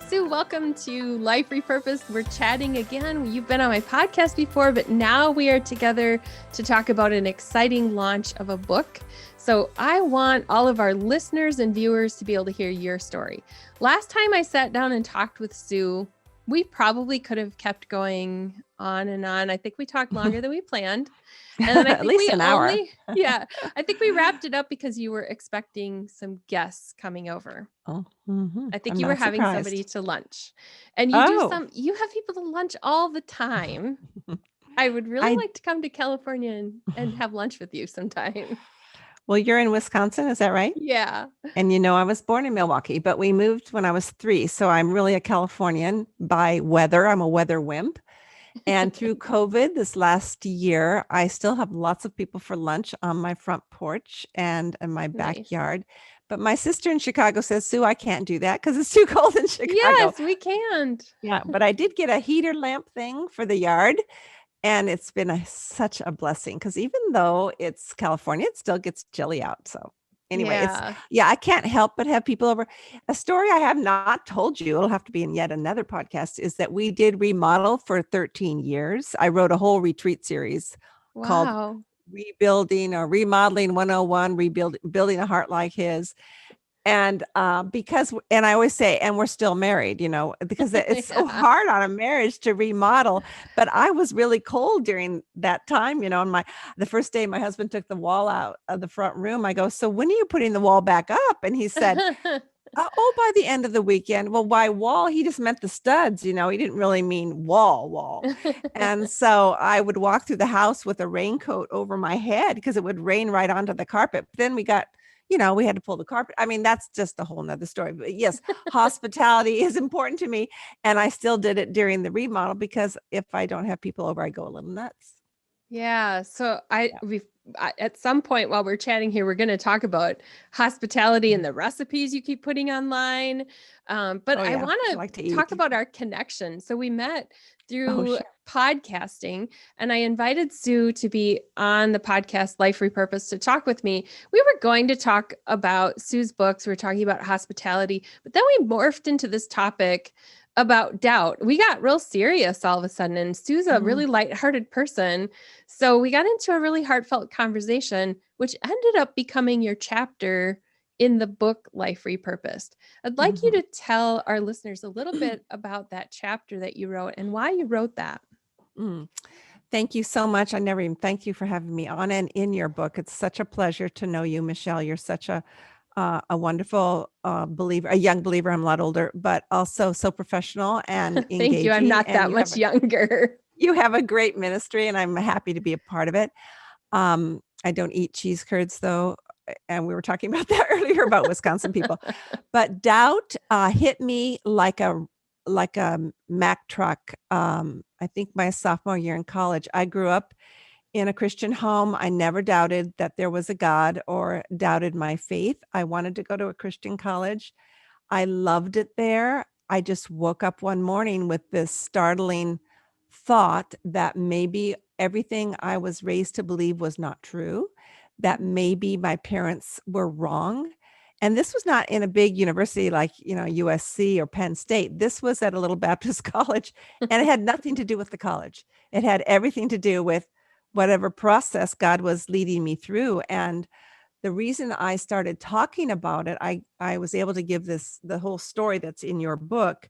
Sue, welcome to Life Repurposed. We're chatting again. You've been on my podcast before, but now we are together to talk about an exciting launch of a book. So I want all of our listeners and viewers to be able to hear your story. Last time I sat down and talked with Sue, we probably could have kept going on and on. I think we talked longer than we planned. And then I think At least an hour. I think we wrapped it up because you were expecting some guests coming over. Oh, I think I'm you were not having surprised. somebody to lunch, and you have people to lunch all the time. I would really like to come to California and have lunch with you sometime. Well, you're in Wisconsin, is that right? Yeah. And you know, I was born in Milwaukee, but we moved when I was 3. So I'm really a Californian by weather. I'm a weather wimp. And through COVID this last year, I still have lots of people for lunch on my front porch and in my backyard. But my sister in Chicago says, Sue, I can't do that because it's too cold in Chicago. Yes, we can't. Yeah, but I did get a heater lamp thing for the yard. And it's been such a blessing because even though it's California, it still gets chilly out. So anyway, I can't help but have people over. A story I have not told you, it'll have to be in yet another podcast, is that we did remodel for 13 years. I wrote a whole retreat series called Rebuilding or Remodeling 101, Building a Heart Like His. And and I always say, and we're still married, you know, because it's so hard on a marriage to remodel. But I was really cold during that time, you know, and the first day my husband took the wall out of the front room, I go, so when are you putting the wall back up? And he said, by the end of the weekend. Well, why wall? He just meant the studs, you know, he didn't really mean wall. And so I would walk through the house with a raincoat over my head because it would rain right onto the carpet. But then we had to pull the carpet. I mean, that's just a whole nother story. But yes, hospitality is important to me. And I still did it during the remodel because if I don't have people over, I go a little nuts. Yeah. So at some point while we're chatting here, we're going to talk about hospitality and the recipes you keep putting online. But I want to talk about our connection. So we met through podcasting, and I invited Sue to be on the podcast Life Repurposed to talk with me. We were going to talk about Sue's books. We were talking about hospitality, but then we morphed into this topic about doubt. We got real serious all of a sudden, and Sue's a really lighthearted person. So we got into a really heartfelt conversation, which ended up becoming your chapter in the book Life Repurposed. I'd like you to tell our listeners a little bit about that chapter that you wrote and why you wrote that. Thank you so much. I never even thank you for having me on and in your book. It's such a pleasure to know you, Michelle. You're such a wonderful believer, a young believer. I'm a lot older, but also so professional and engaging. Thank you. I'm not that much younger. You have a great ministry, and I'm happy to be a part of it. I don't eat cheese curds, though, and we were talking about that earlier about Wisconsin people. But doubt hit me like a Mack truck. I think my sophomore year in college. I grew up in a Christian home. I never doubted that there was a God or doubted my faith. I wanted to go to a Christian college. I loved it there. I just woke up one morning with this startling thought that maybe everything I was raised to believe was not true, that maybe my parents were wrong. And this was not in a big university like, USC or Penn State. This was at a little Baptist college, and it had nothing to do with the college. It had everything to do with whatever process God was leading me through. And the reason I started talking about it, I was able to give the whole story that's in your book.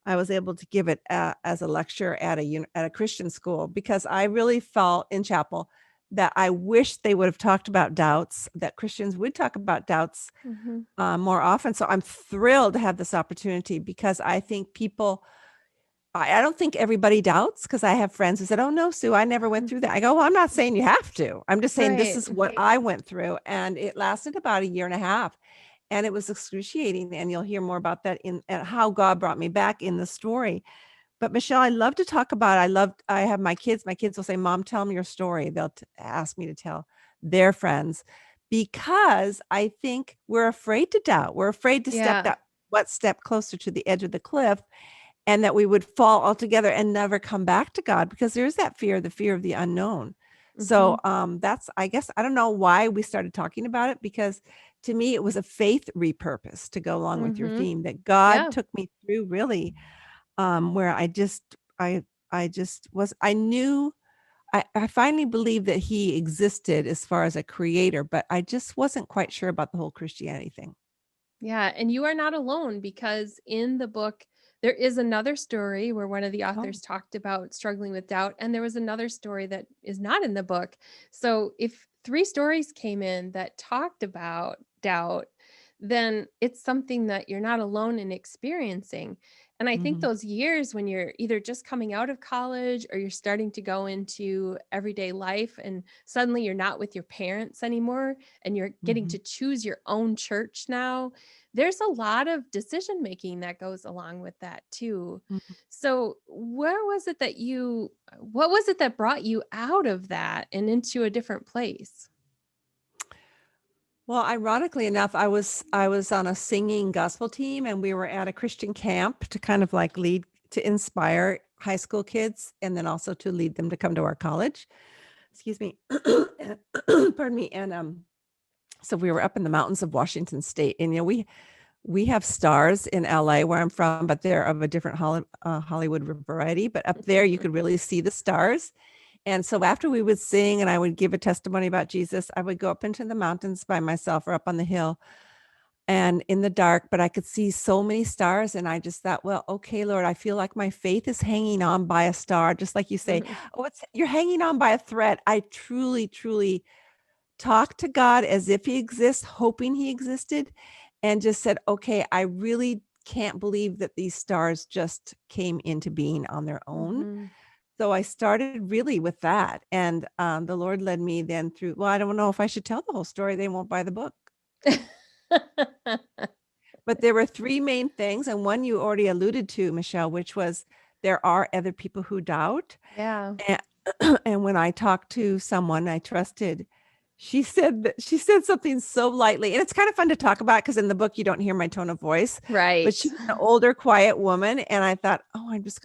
I was able to give it as a lecture at a Christian school because I really felt in chapel that I wish they would have talked about doubts, that Christians would talk about doubts more often. So I'm thrilled to have this opportunity because I think I don't think everybody doubts, because I have friends who said, oh no, Sue, I never went through that. I go, well, I'm not saying you have to. I'm just saying this is what I went through. And it lasted about 1.5 years. And it was excruciating. And you'll hear more about that in how God brought me back in the story. But Michelle, I love to talk about, I have my kids will say, Mom, tell me your story. They'll ask me to tell their friends, because I think we're afraid to doubt. We're afraid to step closer to the edge of the cliff. and that we would fall altogether and never come back to God, because there's that fear, the fear of the unknown. So that's, I guess, I don't know why we started talking about it, because to me it was a faith repurpose to go along with your theme, that God took me through really where I just was, I knew, I finally believed that he existed as far as a creator, but I just wasn't quite sure about the whole Christianity thing. Yeah. And you are not alone, because in the book, there is another story where one of the authors talked about struggling with doubt. And there was another story that is not in the book. So if 3 stories came in that talked about doubt, then it's something that you're not alone in experiencing. And I think those years when you're either just coming out of college or you're starting to go into everyday life, and suddenly you're not with your parents anymore and you're getting to choose your own church now, there's a lot of decision making that goes along with that too. So what was it that brought you out of that and into a different place? Well, ironically enough, I was on a singing gospel team, and we were at a Christian camp to kind of like lead, to inspire high school kids, and then also to lead them to come to our college. Excuse me. Pardon me. And so we were up in the mountains of Washington State, and we have stars in LA where I'm from, but they're of a different Hollywood variety. But up there, you could really see the stars. And so after we would sing and I would give a testimony about Jesus, I would go up into the mountains by myself or up on the hill and in the dark, but I could see so many stars. And I just thought, well, okay, Lord, I feel like my faith is hanging on by a star, just like you say, oh, you're hanging on by a thread. I truly, truly talked to God as if he exists, hoping he existed, and just said, okay, I really can't believe that these stars just came into being on their own. So I started really with that. And the Lord led me then through, well, I don't know if I should tell the whole story. They won't buy the book. But there were 3 main things. And one you already alluded to, Michelle, which was there are other people who doubt. Yeah. And when I talked to someone I trusted, she said something so lightly, and it's kind of fun to talk about because in the book you don't hear my tone of voice, Right. but she's an older, quiet woman, and I thought, oh, I just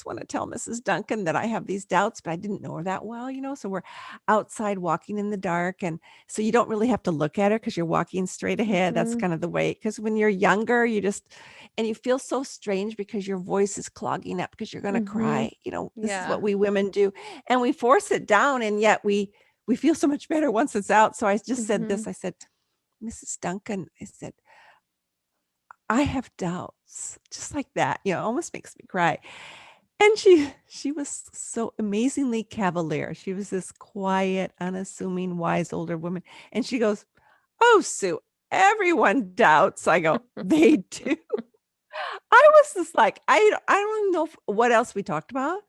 want to tell Mrs. Duncan that I have these doubts, but I didn't know her that well, so we're outside walking in the dark, and so you don't really have to look at her because you're walking straight ahead. That's kind of the way, because when you're younger, and you feel so strange because your voice is clogging up because you're going to cry. This is what we women do, and we force it down, and yet we feel so much better once it's out. So I just said this. I said, Mrs. Duncan, I said, I have doubts, just like that, almost makes me cry. And she was so amazingly cavalier. She was this quiet, unassuming, wise older woman. And she goes, oh, Sue, everyone doubts. I go, they do. I was just like, I don't know what else we talked about,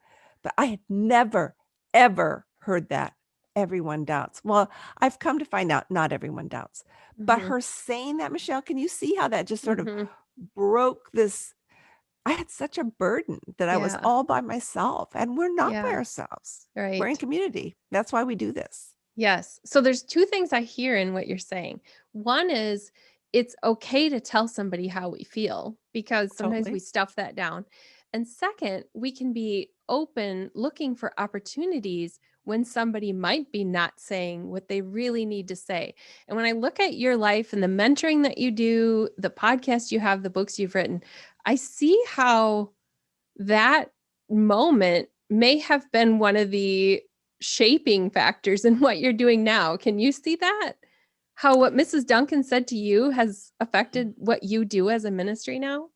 but I had never, ever heard that. Everyone doubts. Well, I've come to find out not everyone doubts. But her saying that, Michelle, can you see how that just sort of broke this? I had such a burden that I was all by myself, and we're not by ourselves. Right. We're in community. That's why we do this. Yes. So there's 2 things I hear in what you're saying. One is it's okay to tell somebody how we feel, because sometimes we stuff that down. And second, we can be open, looking for opportunities when somebody might be not saying what they really need to say. And when I look at your life and the mentoring that you do, the podcast you have, the books you've written, I see how that moment may have been one of the shaping factors in what you're doing now. Can you see that? How what Mrs. Duncan said to you has affected what you do as a ministry now?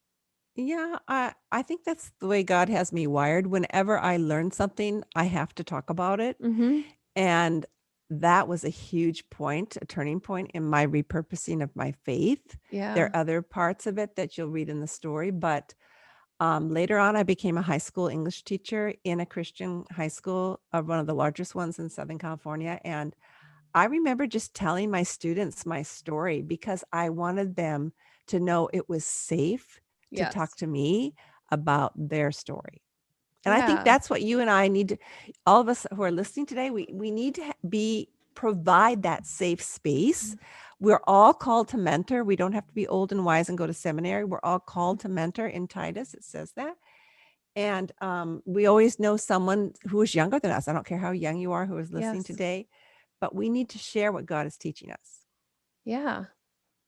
Yeah, I think that's the way God has me wired. Whenever I learn something, I have to talk about it. And that was a huge point, a turning point in my repurposing of my faith. There are other parts of it that you'll read in the story, but later on, I became a high school English teacher in a Christian high school, one of the largest ones in Southern California. And I remember just telling my students my story because I wanted them to know it was safe to talk to me about their story. And I think that's what you and I need to, all of us who are listening today, we need to provide that safe space. We're all called to mentor. We don't have to be old and wise and go to seminary. We're all called to mentor. In Titus, it says that. And we always know someone who is younger than us. I don't care how young you are who is listening Yes. today, but we need to share what God is teaching us. Yeah.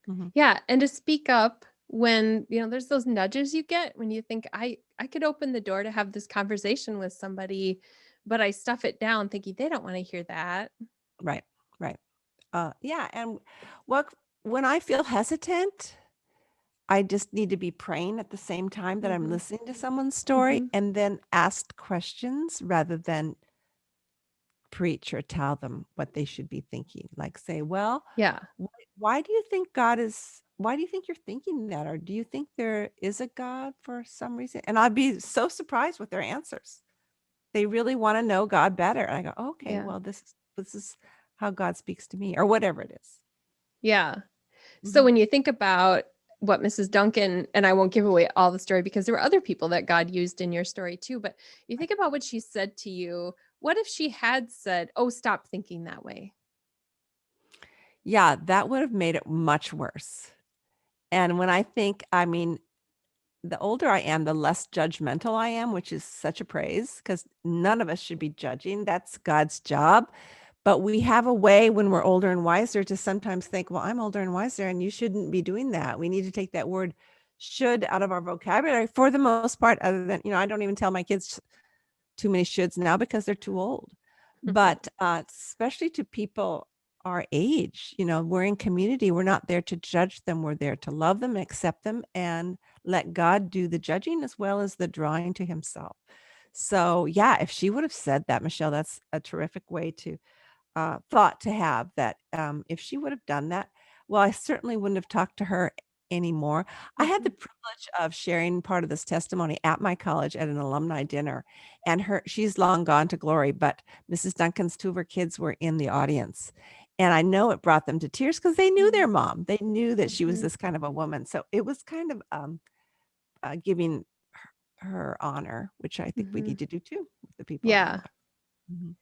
Mm-hmm. Yeah. And to speak up when, there's those nudges you get when you think I could open the door to have this conversation with somebody, but I stuff it down thinking they don't want to hear that. Right. Right. Yeah. And when I feel hesitant, I just need to be praying at the same time that I'm Mm-hmm. listening to someone's story Mm-hmm. and then ask questions rather than preach or tell them what they should be thinking. Like say, well, Yeah. why do you think why do you think you're thinking that? Or do you think there is a God for some reason? And I'd be so surprised with their answers. They really want to know God better. And I go, okay, Yeah. well, this is how God speaks to me or whatever it is. Yeah. So Mhm. when you think about what Mrs. Duncan, and I won't give away all the story because there were other people that God used in your story too, but you think about what she said to you. What if she had said, "Oh, stop thinking that way"? Yeah, that would have made it much worse. And when I mean, the older I am, the less judgmental I am, which is such a praise because none of us should be judging. That's God's job. But we have a way when we're older and wiser to sometimes think, well, I'm older and wiser, and you shouldn't be doing that. We need to take that word should out of our vocabulary for the most part, other than, I don't even tell my kids too many shoulds now because they're too old. But especially to people our age, we're in community. We're not there to judge them. We're there to love them, accept them, and let God do the judging as well as the drawing to himself. So yeah, if she would have said that, Michelle, that's a terrific way to thought to have that if she would have done that, well, I certainly wouldn't have talked to her anymore. I had the Mhm. privilege of sharing part of this testimony at my college at an alumni dinner, and she's long gone to glory, but Mrs. Duncan's two of her kids were in the audience. And I know it brought them to tears because they knew their mom. They knew that she was Mhm. this kind of a woman. So it was kind of giving her honor, which I think we Mhm. need to do too with the people in our Yeah. life. Mhm.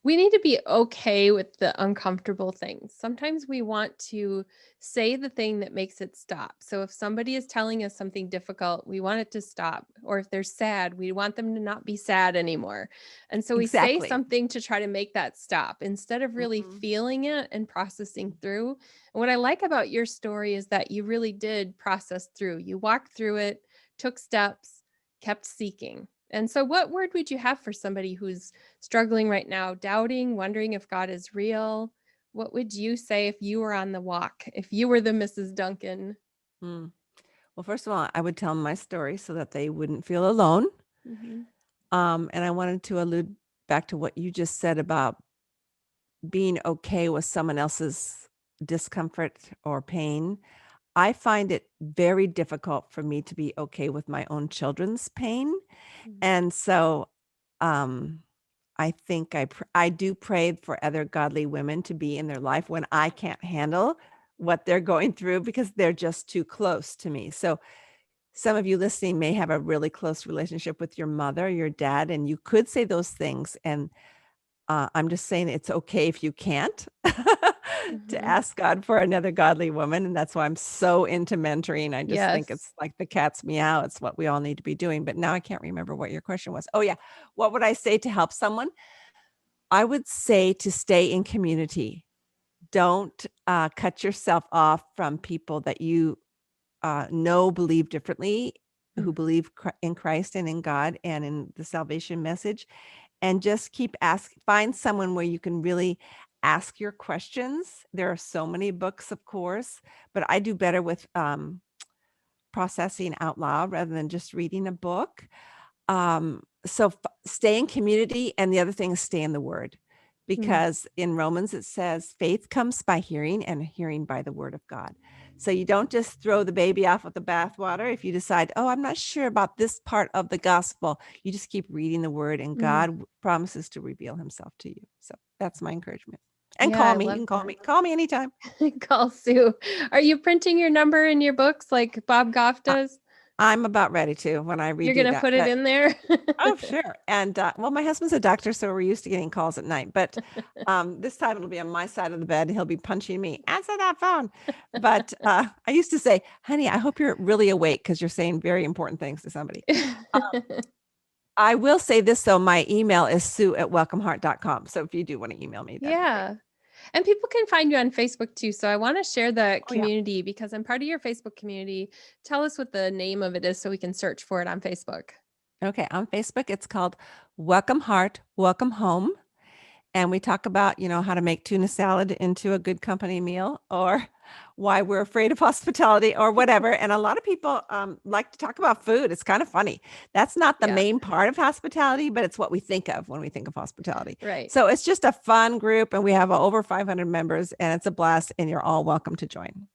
We need to be okay with the uncomfortable things. Sometimes we want to say the thing that makes it stop. So if somebody is telling us something difficult, we want it to stop. Or if they're sad, we want them to not be sad anymore. And so we say Exactly. something to try to make that stop instead of really Mhm. feeling it and processing through. And what I like about your story is that you really did process through. You walked through it, took steps, kept seeking. And so, what word would you have for somebody who's struggling right now, doubting, wondering if God is real? What would you say if you were on the walk, if you were the Mrs. Duncan? Mm. Well, first of all, I would tell them my story so that they wouldn't feel alone. Mm-hmm. And I wanted to allude back to what you just said about being okay with someone else's discomfort or pain. I find it very difficult for me to be okay with my own children's pain. And so um, I think I do pray for other godly women to be in their life when I can't handle what they're going through because they're just too close to me. So some of you listening may have a really close relationship with your mother, your dad, and you could say those things. And I'm just saying it's okay if you can't to Mm-hmm. ask God for another godly woman. And that's why I'm so into mentoring. I just think Yes. it's like the cat's meow. It's what we all need to be doing. But now I can't remember what your question was. Oh, yeah. What would I say to help someone? I would say to stay in community. Don't cut yourself off from people that you know believe differently, who Mm. believe in Christ and in God and in the salvation message, and just keep find someone where you can really ask your questions. There are so many books, of course, but I do better with processing out loud rather than just reading a book. So stay in community, and the other thing is stay in the word, Mm. because in Romans it says faith comes by hearing and hearing by the word of God. So you don't just throw the baby off with the bathwater. If you decide, oh, I'm not sure about this part of the gospel, you just keep reading the word, and Mm. God promises to reveal himself to you. So that's my encouragement. And Yeah, call I me. You love can call that. me. Call me anytime. Call Sue. Are you printing your number in your books like Bob Goff I- does? I'm about ready to when I You're redo going to that. put it But in there? oh, sure. And well, my husband's a doctor, so we're used to getting calls at night. But this time it'll be on my side of the bed. He'll be punching me. Answer that phone. But I used to say, honey, I hope you're really awake because you're saying very important things to somebody. I will say this though, my email is sue@welcomeheart.com. So if you do want to email me, that'd be great. And people can find you on Facebook too. So I want to share the Oh, yeah. community because I'm part of your Facebook community. Tell us what the name of it is so we can search for it on Facebook. Okay. On Facebook, it's called Welcome Heart, Welcome Home. And we talk about, how to make tuna salad into a good company meal, or why we're afraid of hospitality, or whatever. And a lot of people like to talk about food. It's kind of funny. That's not the main part of hospitality, but it's what we think of when we think of hospitality. Right. So it's just a fun group, and we have over 500 members, and it's a blast, and you're all welcome to join.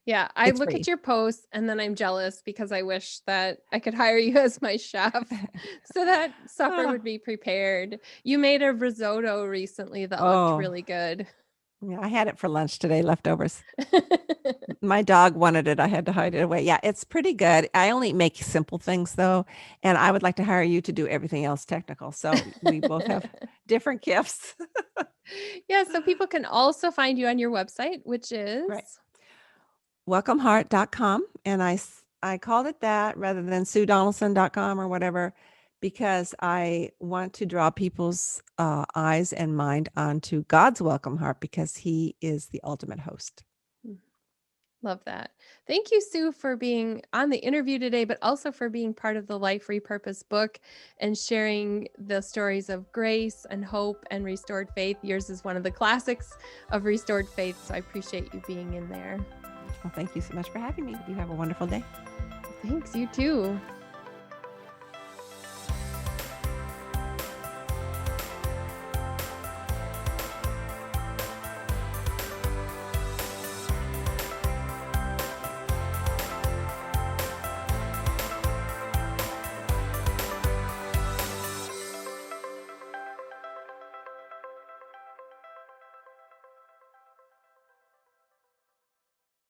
Yeah, I look at your posts and then I'm jealous because I wish that I could hire you as my chef so that supper would be prepared. You made a risotto recently that looked really good. Yeah, I had it for lunch today, leftovers. My dog wanted it. I had to hide it away. Yeah, it's pretty good. I only make simple things though, and I would like to hire you to do everything else technical. So we both have different gifts. Yeah, so people can also find you on your website, which is welcomeheart.com. And I called it that rather than SueDonaldson.com or whatever, because I want to draw people's eyes and mind onto God's welcome heart, because he is the ultimate host. Love that. Thank you, Sue, for being on the interview today, but also for being part of the Life Repurposed book and sharing the stories of grace and hope and restored faith. Yours is one of the classics of restored faith, so I appreciate you being in there. Well, thank you so much for having me. You have a wonderful day. Thanks. You too.